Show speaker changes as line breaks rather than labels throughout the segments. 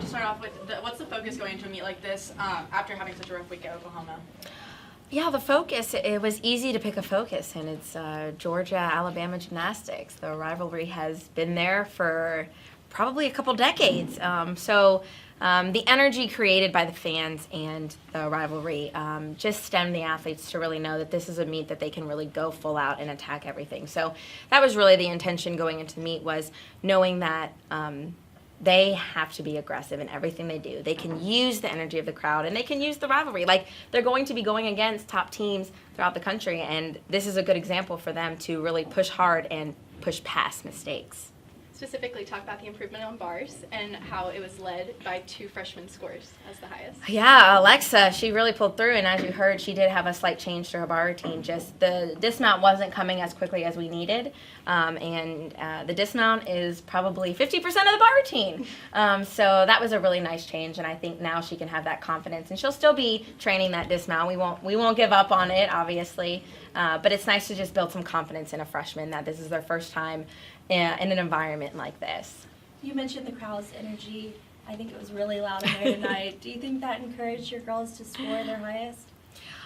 to start off with, what's the focus going into a meet like this after having such a rough week at Oklahoma?
Yeah, the focus, it was easy to pick a focus, and it's Georgia-Alabama gymnastics. The rivalry has been there for probably a couple decades. The energy created by the fans and the rivalry just stemmed the athletes to really know that this is a meet that they can really go full out and attack everything. So that was really the intention going into the meet, was knowing that they have to be aggressive in everything they do. They can use the energy of the crowd, and they can use the rivalry. Like, they're going to be going against top teams throughout the country, and this is a good example for them to really push hard and push past mistakes.
Specifically talk about the improvement on bars and how it was led by 2 freshman scores as the highest.
Yeah, Alexa, she really pulled through, and as you heard, she did have a slight change to her bar routine. Just the dismount wasn't coming as quickly as we needed, the dismount is probably 50% of the bar routine. So that was a really nice change, and I think now she can have that confidence, and she'll still be training that dismount. We won't give up on it, obviously, but it's nice to just build some confidence in a freshman that this is their first time in an environment like this.
You mentioned the crowd's energy. I think it was really loud in there tonight. Do you think that encouraged your girls to score their highest?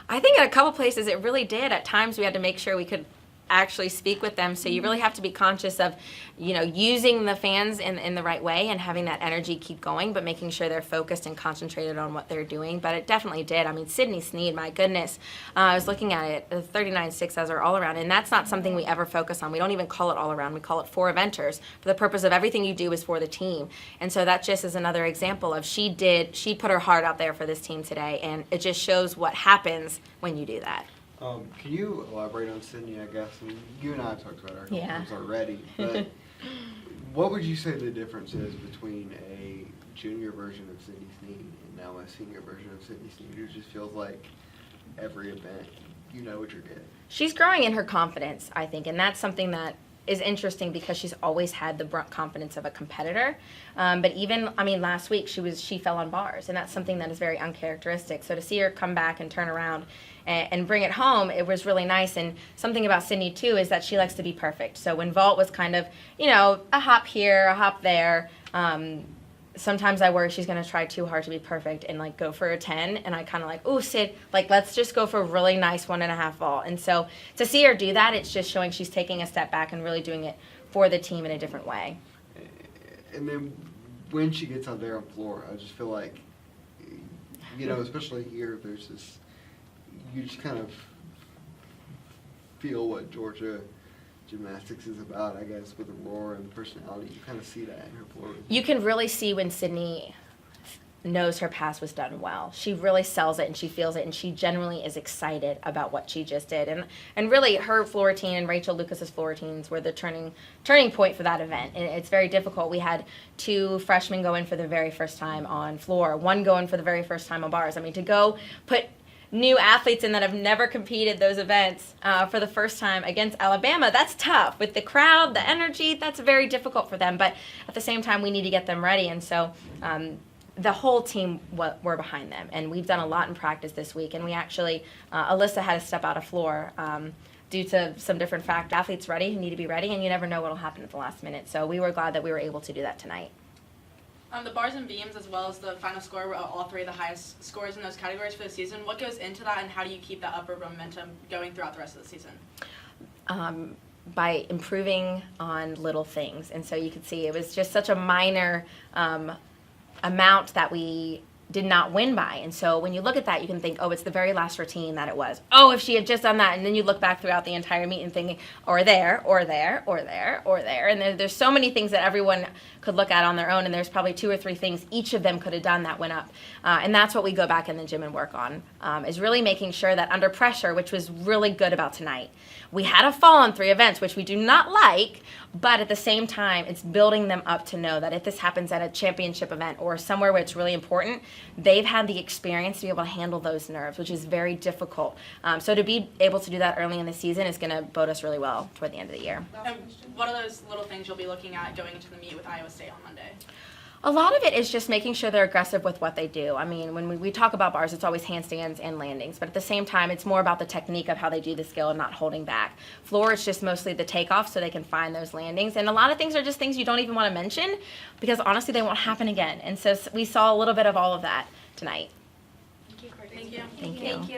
I think at a couple places it really did. At times we had to make sure we could actually speak with them, so you really have to be conscious of, using the fans in the right way and having that energy keep going, but making sure they're focused and concentrated on what they're doing. But it definitely did. I mean, Sydney Sneed, my goodness, I was looking at it, 39.6 as our all-around, and that's not something we ever focus on. We don't even call it all-around. We call it for eventers, for the purpose of everything you do is for the team. And so that just is another example of she put her heart out there for this team today, and it just shows what happens when you do that.
Can you elaborate on Sydney, I guess? I mean, you and I have talked about our games already, but what would you say the difference is between a junior version of Sydney Sneed and now a senior version of Sydney Sneed? It just feels like every event, you know what you're getting. She's
growing in her confidence, I think, and that's something that is interesting because she's always had the confidence of a competitor. But even, last week she fell on bars, and that's something that is very uncharacteristic. So to see her come back and turn around and bring it home, it was really nice. And something about Sydney, too, is that she likes to be perfect. So when vault was kind of, a hop here, a hop there, sometimes I worry she's going to try too hard to be perfect and, go for a 10. And I kind of ooh, Sid, let's just go for a really nice 1.5 vault. And so to see her do that, it's just showing she's taking a step back and really doing it for the team in a different way.
And then when she gets out there on floor, I just feel like, especially here, there's this, you just kind of feel what Georgia gymnastics is about, I guess, with the roar and the personality. You kind of see that in her floor.
You can really see when Sydney knows her pass was done well. She really sells it and she feels it, and she generally is excited about what she just did. And really, her floor routine and Rachel Lucas's floor routines were the turning point for that event. And it's very difficult. We had 2 freshmen go in for the very first time on floor, 1 go in for the very first time on bars. To go put new athletes in that have never competed those events for the first time against Alabama, that's tough. With the crowd, the energy, that's very difficult for them. But at the same time, we need to get them ready. And so the whole team were behind them. And we've done a lot in practice this week. And we actually, Alyssa had to step out of floor due to some different factors. Athletes ready who need to be ready, and you never know what will happen at the last minute. So we were glad that we were able to do that tonight.
The bars and beams, as well as the final score, were all 3 of the highest scores in those categories for the season. What goes into that, and how do you keep that upward momentum going throughout the rest of the season?
By improving on little things. And so you could see it was just such a minor amount that we did not win by. And so when you look at that, you can think, oh, it's the very last routine that it was. Oh, if she had just done that. And then you look back throughout the entire meet and thinking, or there, or there, or there, or there. And there's so many things that everyone could look at on their own, and there's probably 2 or 3 things each of them could have done that went up. And that's what we go back in the gym and work on, is really making sure that under pressure, which was really good about tonight, we had a fall on 3 events, which we do not like, but at the same time, it's building them up to know that if this happens at a championship event or somewhere where it's really important, they've had the experience to be able to handle those nerves, which is very difficult. So to be able to do that early in the season is going to bode us really well toward the end of the year.
And what are those little things you'll be looking at going into the meet with Iowa State on Monday?
A lot of it is just making sure they're aggressive with what they do. I mean, when we talk about bars, it's always handstands and landings, but at the same time, it's more about the technique of how they do the skill and not holding back. Floor, it's just mostly the takeoff so they can find those landings. And a lot of things are just things you don't even want to mention because honestly, they won't happen again. And so we saw a little bit of all of that tonight.
Thank you, Courtney.
Thank you.
Thank you.
Thank you.